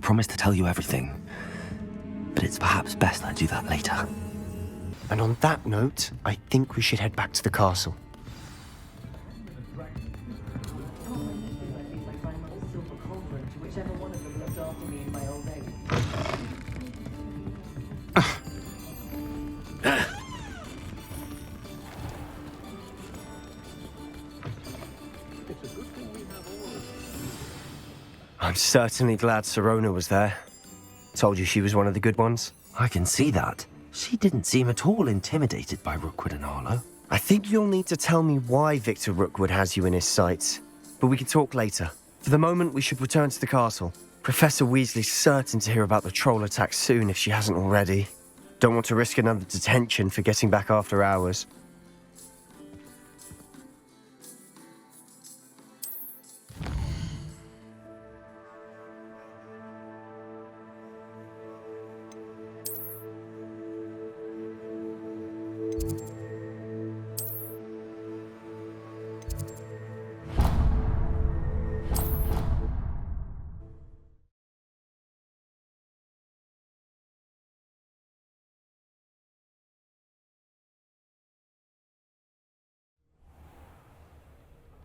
promised to tell you everything. But it's perhaps best I do that later. And on that note, I think we should head back to the castle. I'm certainly glad Sirona was there. Told you she was one of the good ones. I can see that. She didn't seem at all intimidated by Rookwood and Arlo. I think you'll need to tell me why Victor Rookwood has you in his sights. But we can talk later. For the moment, we should return to the castle. Professor Weasley's certain to hear about the troll attack soon if she hasn't already. Don't want to risk another detention for getting back after hours.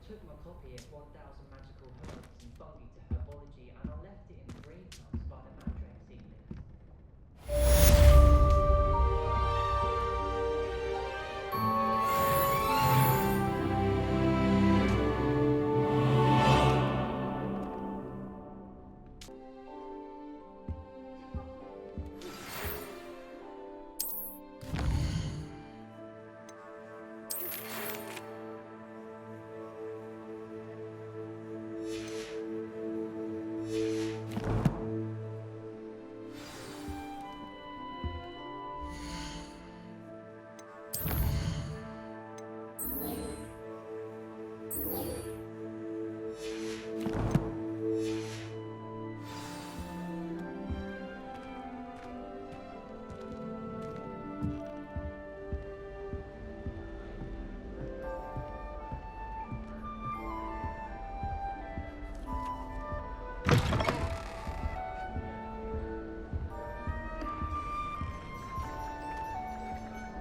Took my copy of 1000 Magical Herbs and Fungi to Herbology, and I left it in the greenhouse by the Mandrake seedlings.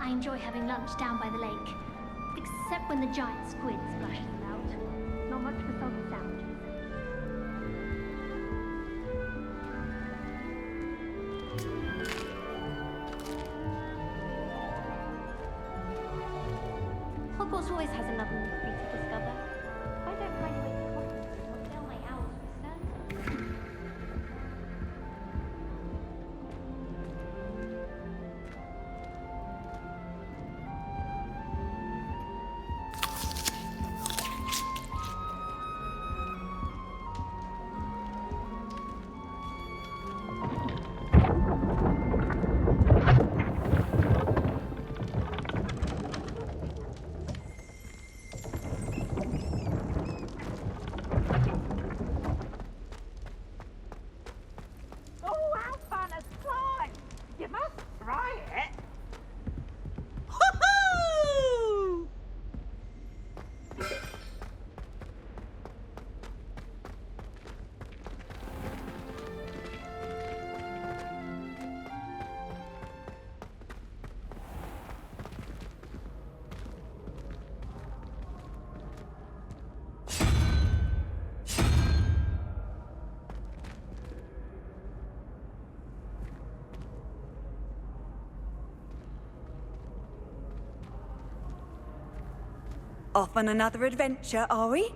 I enjoy having lunch down by the lake. Except when the giant squid splashes about. Not much for soggy sandwiches. Hogwarts always has another mystery to discover. If I don't graduate to Hogwarts, I'll fail my hours with Santa. Off on another adventure, are we?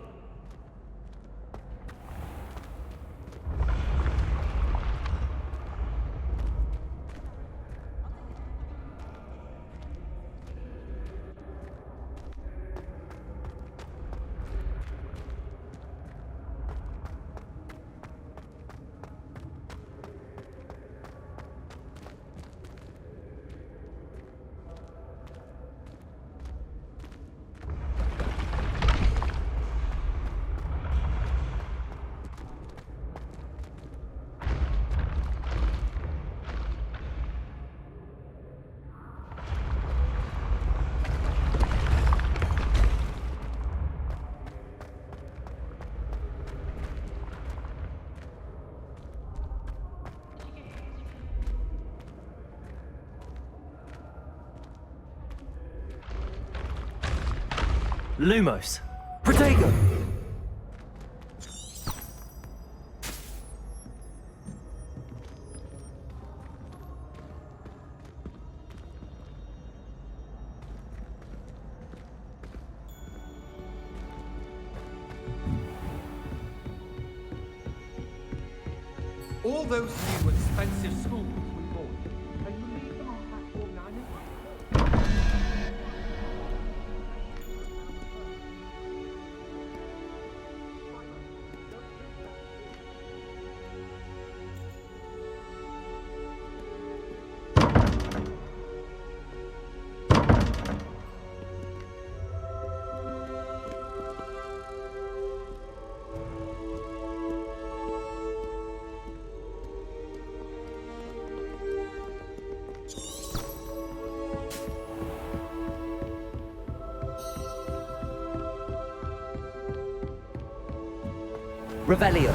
Lumos. Protego! All those new expensive schools we bought, can you leave them on platform 9? Revelio.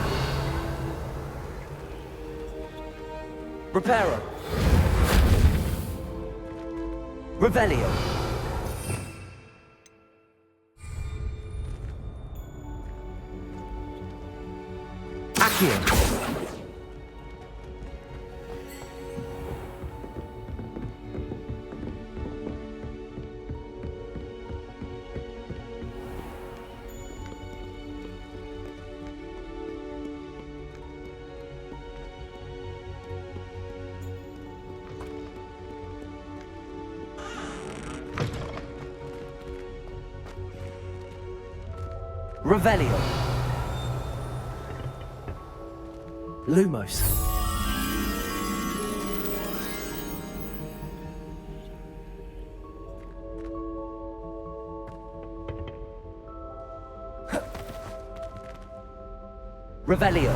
Reparo. Revelio. Accio. Revelio. Lumos. Revelio.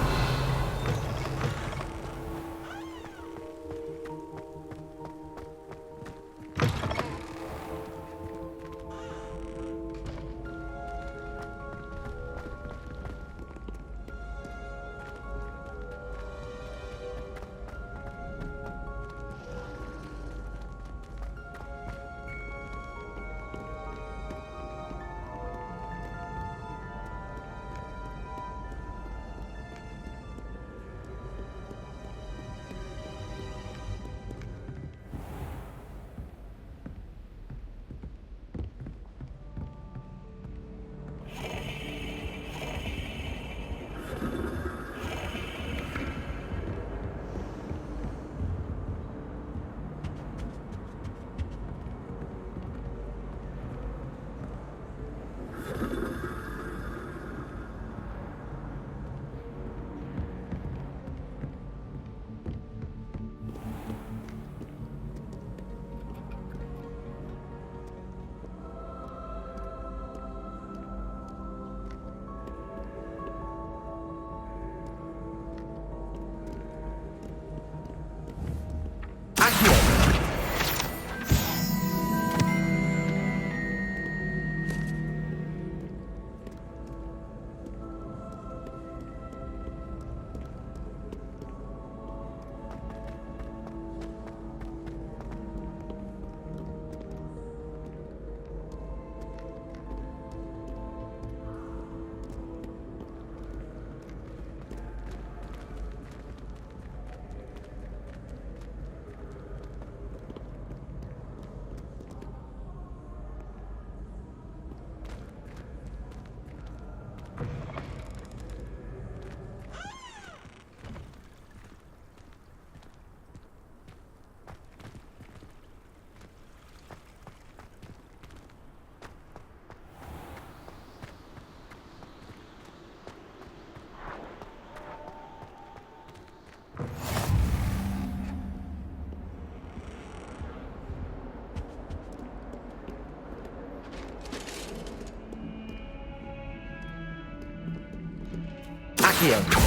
Accio.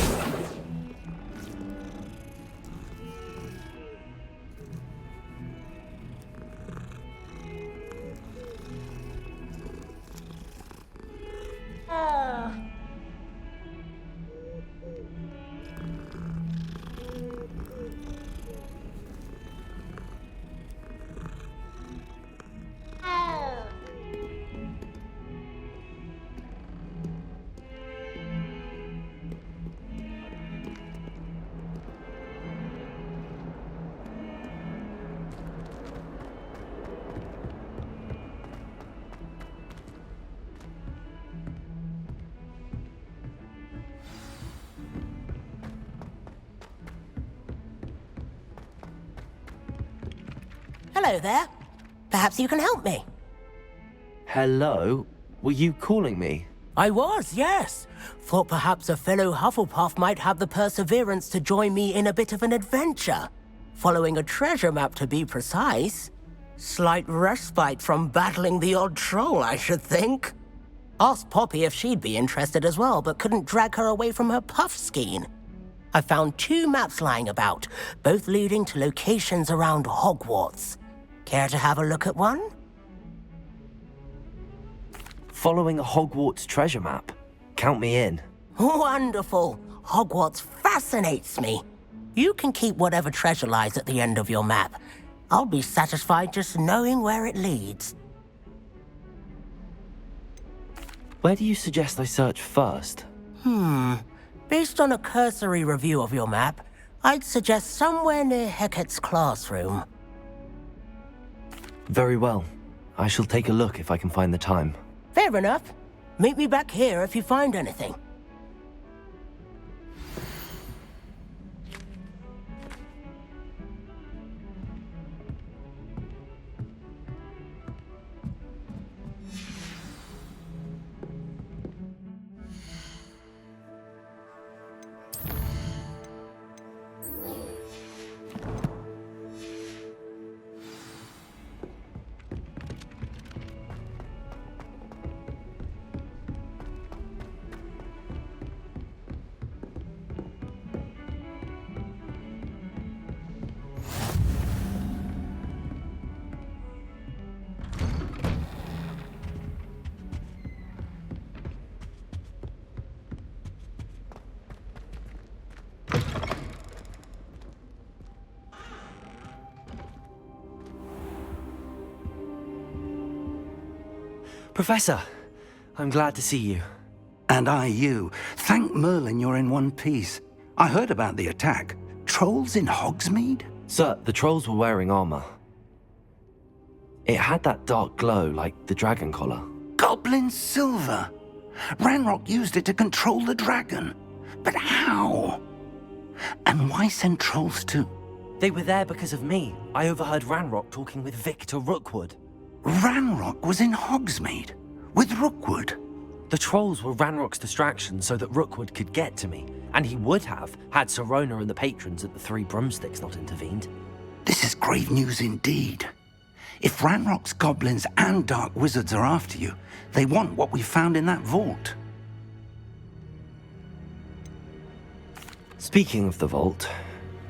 Hello there. Perhaps you can help me. Hello? Were you calling me? I was, yes. Thought perhaps a fellow Hufflepuff might have the perseverance to join me in a bit of an adventure. Following a treasure map, to be precise. Slight respite from battling the odd troll, I should think. Asked Poppy if she'd be interested as well, but couldn't drag her away from her puff skein. I found 2 maps lying about, both leading to locations around Hogwarts. Care to have a look at one? Following a Hogwarts treasure map? Count me in. Wonderful. Hogwarts fascinates me. You can keep whatever treasure lies at the end of your map. I'll be satisfied just knowing where it leads. Where do you suggest I search first? Based on a cursory review of your map, I'd suggest somewhere near Hecat's classroom. Very well. I shall take a look if I can find the time. Fair enough. Meet me back here if you find anything. Professor, I'm glad to see you. And I you. Thank Merlin you're in one piece. I heard about the attack. Trolls in Hogsmeade? Sir, the trolls were wearing armor. It had that dark glow like the dragon collar. Goblin silver! Ranrock used it to control the dragon. But how? And why send trolls to... They were there because of me. I overheard Ranrock talking with Victor Rookwood. Ranrock was in Hogsmeade? With Rookwood? The trolls were Ranrock's distraction so that Rookwood could get to me. And he would have, had Sirona and the patrons at the Three Broomsticks not intervened. This is grave news indeed. If Ranrock's goblins and dark wizards are after you, they want what we found in that vault. Speaking of the vault,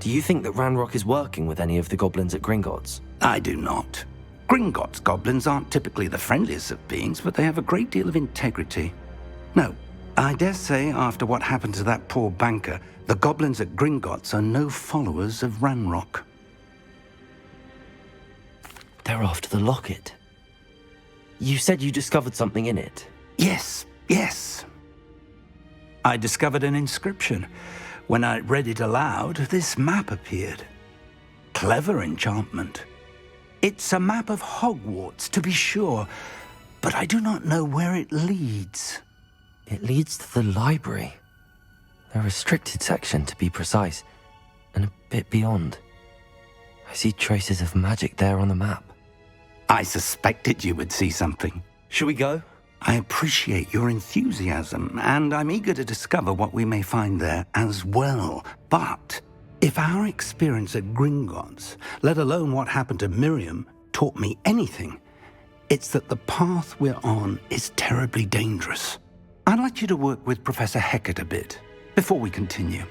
do you think that Ranrock is working with any of the goblins at Gringotts? I do not. Gringotts goblins aren't typically the friendliest of beings, but they have a great deal of integrity. No, I dare say after what happened to that poor banker, the goblins at Gringotts are no followers of Ranrock. They're after the locket. You said you discovered something in it. Yes. I discovered an inscription. When I read it aloud, this map appeared. Clever enchantment. It's a map of Hogwarts, to be sure, but I do not know where it leads. It leads to the library. A restricted section, to be precise, and a bit beyond. I see traces of magic there on the map. I suspected you would see something. Shall we go? I appreciate your enthusiasm, and I'm eager to discover what we may find there as well. But if our experience at Gringotts, let alone what happened to Miriam, taught me anything, it's that the path we're on is terribly dangerous. I'd like you to work with Professor Hecat a bit before we continue.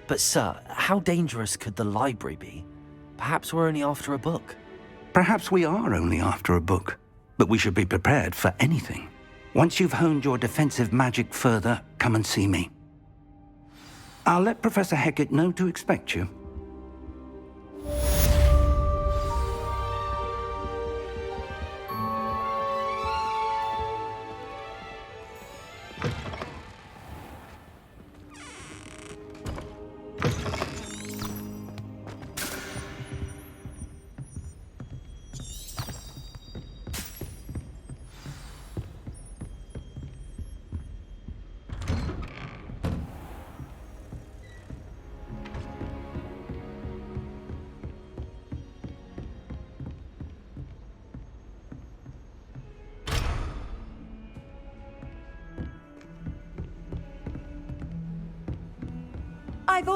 But sir, how dangerous could the library be? Perhaps we're only after a book. Perhaps we are only after a book, but we should be prepared for anything. Once you've honed your defensive magic further, come and see me. I'll let Professor Hecat know to expect you.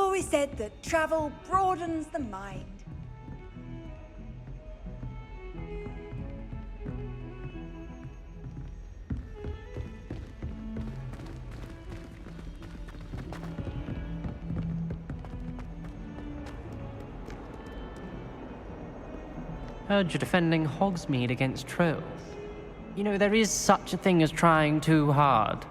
always said that travel broadens the mind. Heard you're defending Hogsmeade against trolls. You know, there is such a thing as trying too hard.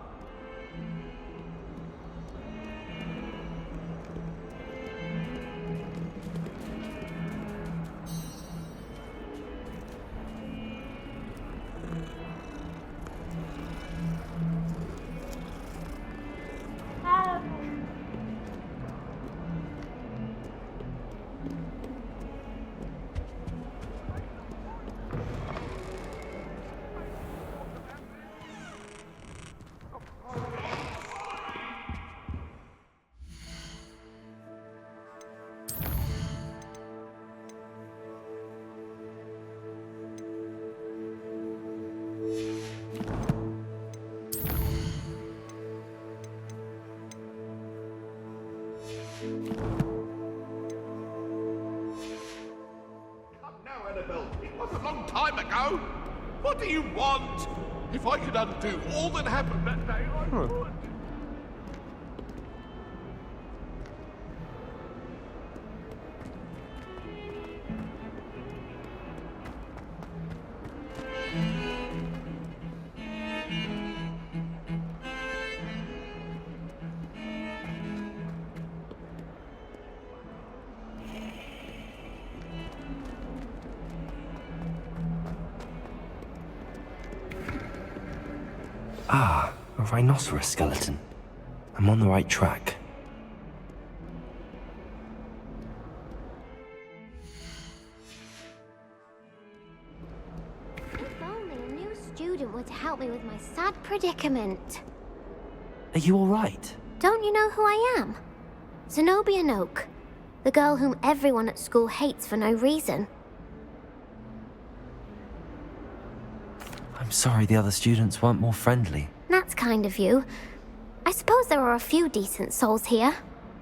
It was a long time ago. What do you want? If I could undo all that happened that day, I would. Ah, a rhinoceros skeleton. I'm on the right track. If only a new student were to help me with my sad predicament. Are you alright? Don't you know who I am? Zenobia Noak, the girl whom everyone at school hates for no reason. I'm sorry the other students weren't more friendly. That's kind of you. I suppose there are a few decent souls here.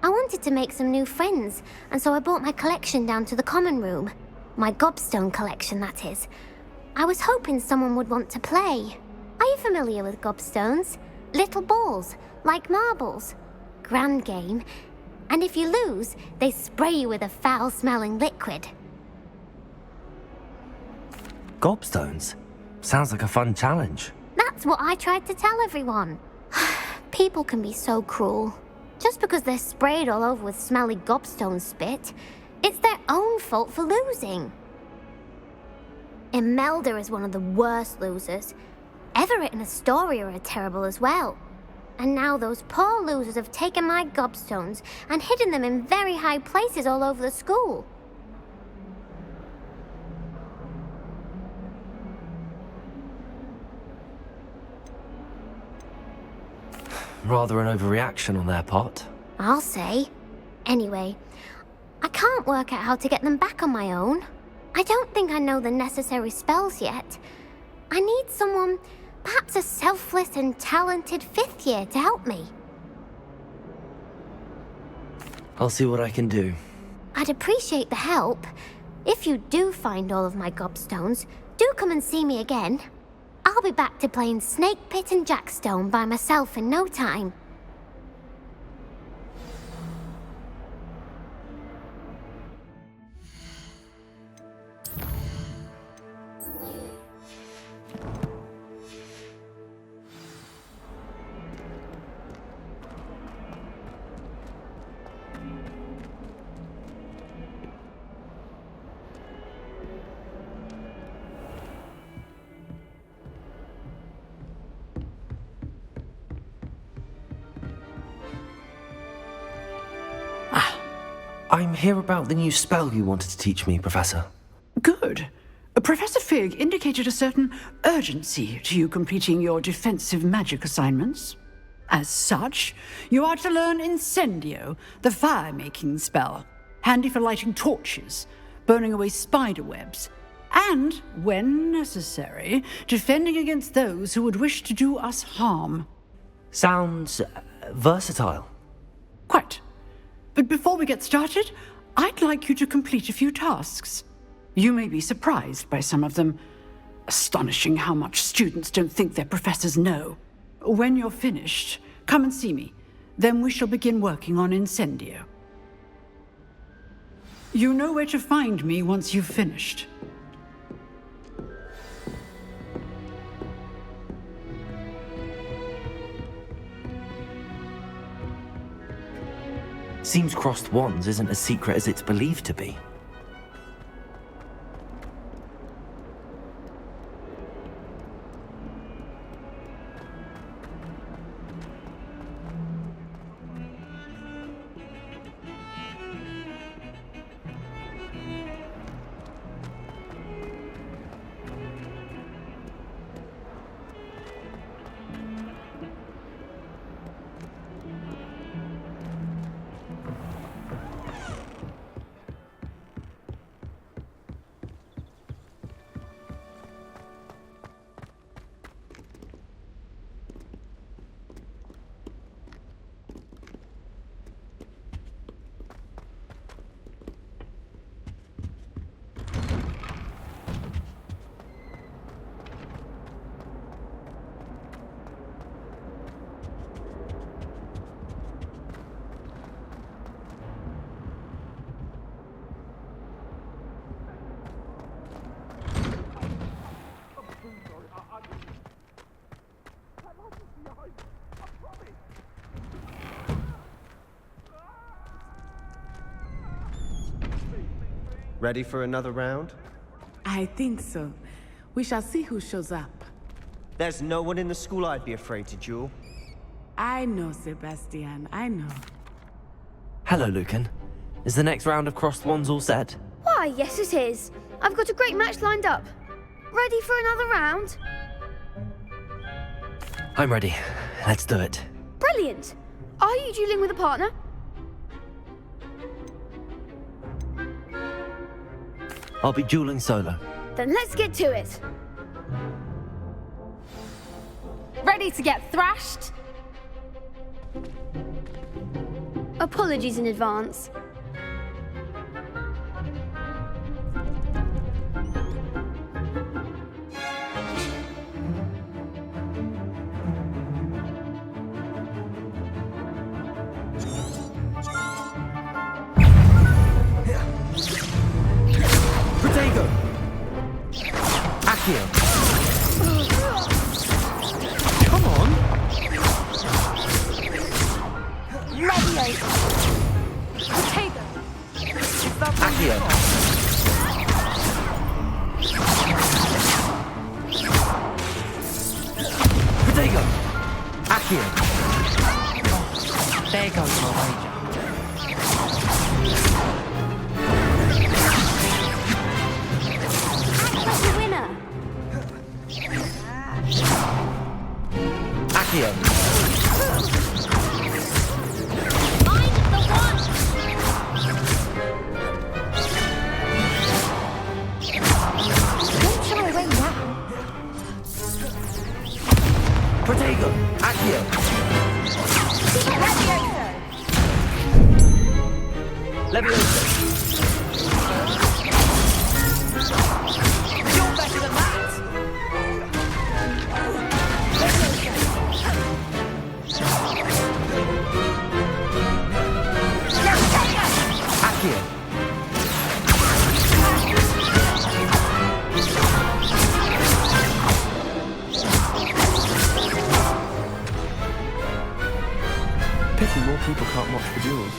I wanted to make some new friends, and so I brought my collection down to the common room. My gobstone collection, that is. I was hoping someone would want to play. Are you familiar with gobstones? Little balls, like marbles. Grand game. And if you lose, they spray you with a foul-smelling liquid. Gobstones? Sounds like a fun challenge. That's what I tried to tell everyone. People can be so cruel. Just because they're sprayed all over with smelly gobstone spit, it's their own fault for losing. Imelda is one of the worst losers. Everett and Astoria are terrible as well. And now those poor losers have taken my gobstones and hidden them in very high places all over the school. Rather an overreaction on their part. I'll say. Anyway, I can't work out how to get them back on my own. I don't think I know the necessary spells yet. I need someone, perhaps a selfless and talented fifth year to help me. I'll see what I can do. I'd appreciate the help. If you do find all of my gobstones, do come and see me again. I'll be back to playing Snake Pit and Jackstone by myself in no time. I'm here about the new spell you wanted to teach me, Professor. Good. Professor Fig indicated a certain urgency to you completing your defensive magic assignments. As such, you are to learn Incendio, the fire-making spell, handy for lighting torches, burning away spider webs, and, when necessary, defending against those who would wish to do us harm. Sounds versatile. Quite. But before we get started, I'd like you to complete a few tasks. You may be surprised by some of them. Astonishing how much students don't think their professors know. When you're finished, come and see me. Then we shall begin working on Incendio. You know where to find me once you've finished. Seems crossed wands isn't as secret as it's believed to be. Ready for another round? I think so. We shall see who shows up. There's no one in the school I'd be afraid to duel. I know, Sebastian, I know. Hello, Lucan. Is the next round of crossed wands all set? Why, yes it is. I've got a great match lined up. Ready for another round? I'm ready. Let's do it. Brilliant. Are you dueling with a partner? I'll be dueling solo. Then let's get to it. Ready to get thrashed? Apologies in advance. Protego! Accio! Come on! Leviosa! Potato! Accio! Protego! Accio! There goes my wager. Accio. Find the one! Don't shy away now. Protego! Accio! Leviosa! You're better than that! Accio! Pity more people can't watch the duels.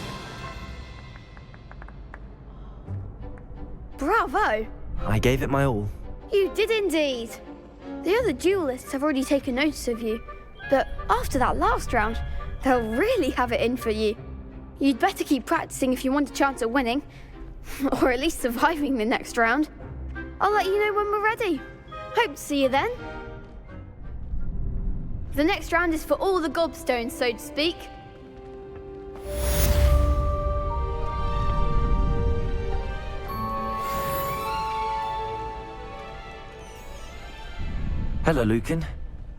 Bravo! I gave it my all. You did indeed. The other duelists have already taken notice of you, but after that last round, they'll really have it in for you. You'd better keep practicing if you want a chance at winning, or at least surviving the next round. I'll let you know when we're ready. Hope to see you then. The next round is for all the gobstones, so to speak. Hello, Lucan.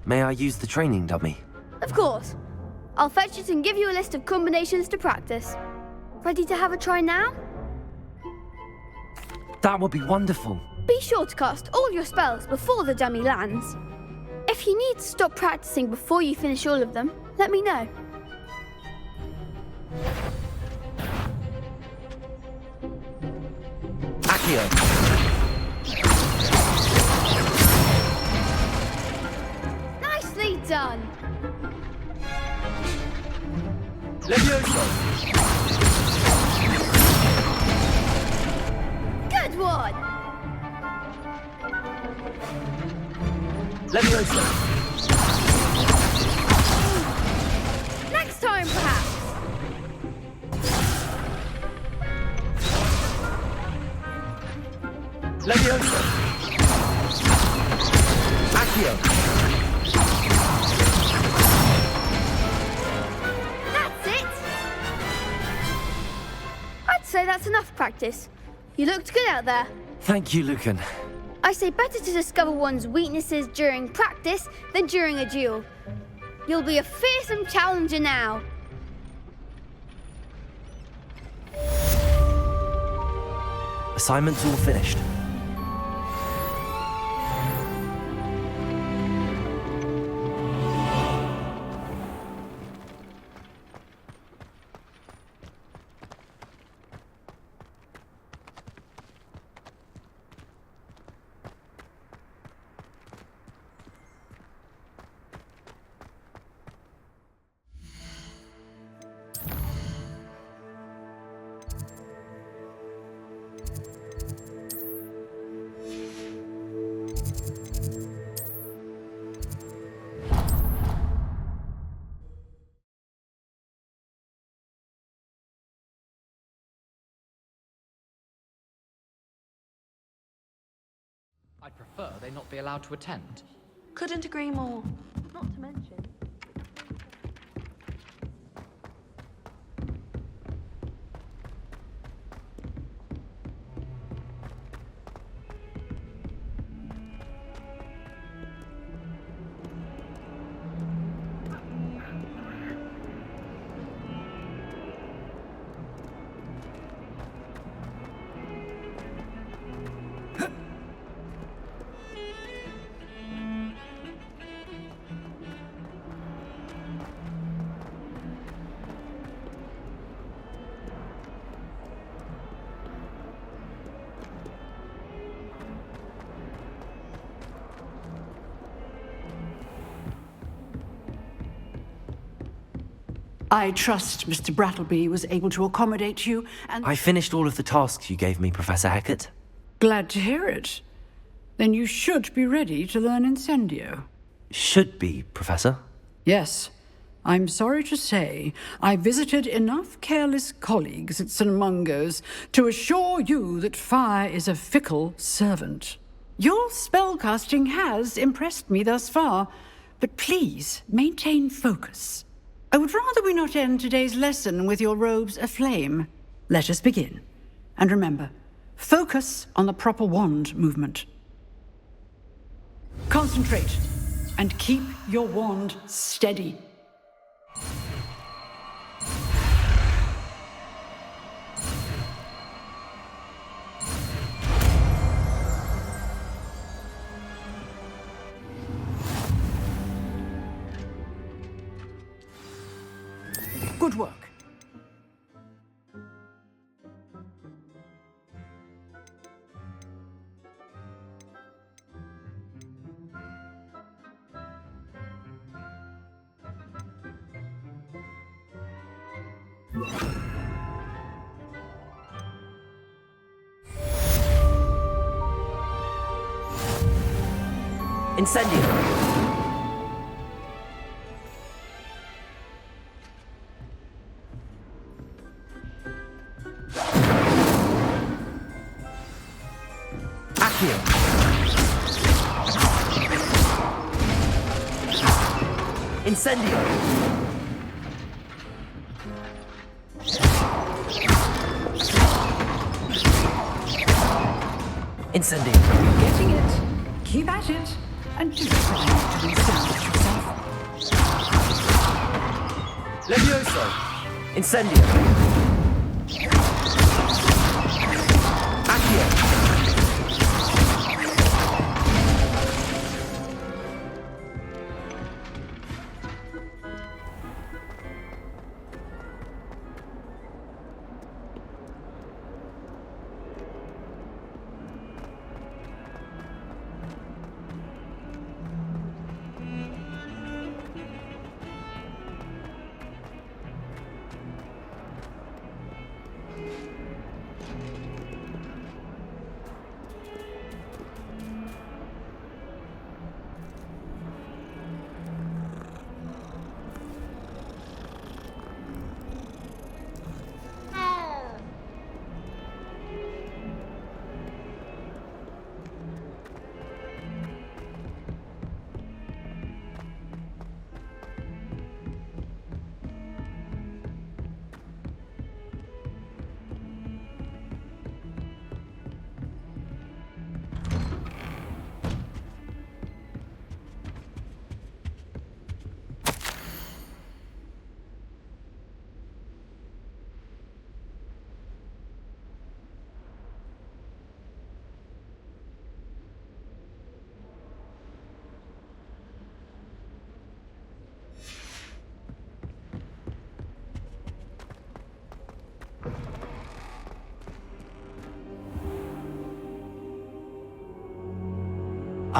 May I use the training dummy? Of course. I'll fetch it and give you a list of combinations to practice. Ready to have a try now? That would be wonderful. Be sure to cast all your spells before the dummy lands. If you need to stop practicing before you finish all of them, let me know. Accio. Nicely done. Levioso. Good one. Levioso. Next time, perhaps. Levioso. Accio. That's it. I'd say that's enough practice. You looked good out there. Thank you, Lucan. I say better to discover one's weaknesses during practice than during a duel. You'll be a fearsome challenger now. Assignment's all finished. I'd prefer they not be allowed to attend. Couldn't agree more. Not to mention. I trust Mr. Brattleby was able to accommodate you, and I finished all of the tasks you gave me, Professor Hecat. glad to hear it. Then you should be ready to learn Incendio. Should be, Professor. Yes. I'm sorry to say, I visited enough careless colleagues at St. Mungo's to assure you that fire is a fickle servant. Your spellcasting has impressed me thus far, but please maintain focus. I would rather we not end today's lesson with your robes aflame. Let us begin. And remember, focus on the proper wand movement. Concentrate and keep your wand steady. Good work. Incendio. Accio. Incendio. Incendio. You're getting it. Keep at it. And do try not to insult yourself. Levioso. Incendio.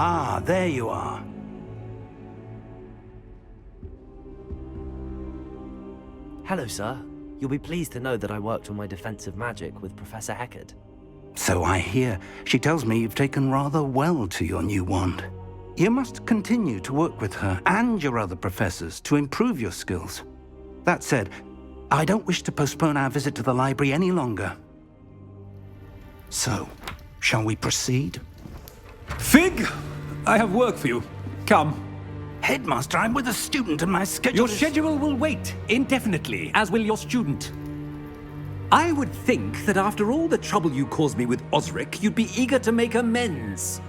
Ah, there you are. Hello, sir. You'll be pleased to know that I worked on my defensive magic with Professor Heckard. So I hear. She tells me you've taken rather well to your new wand. You must continue to work with her and your other professors to improve your skills. That said, I don't wish to postpone our visit to the library any longer. So, shall we proceed? Fig! I have work for you. Come. Headmaster, I'm with a student and my schedule Your schedule will wait indefinitely, as will your student. I would think that after all the trouble you caused me with Osric, you'd be eager to make amends.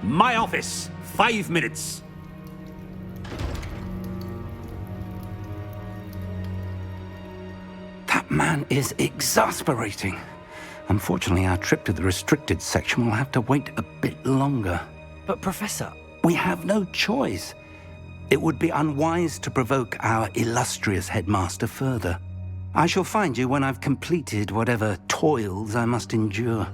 My office, 5 minutes. That man is exasperating. Unfortunately, our trip to the restricted section will have to wait a bit longer. But, Professor... We have no choice. It would be unwise to provoke our illustrious headmaster further. I shall find you when I've completed whatever toils I must endure.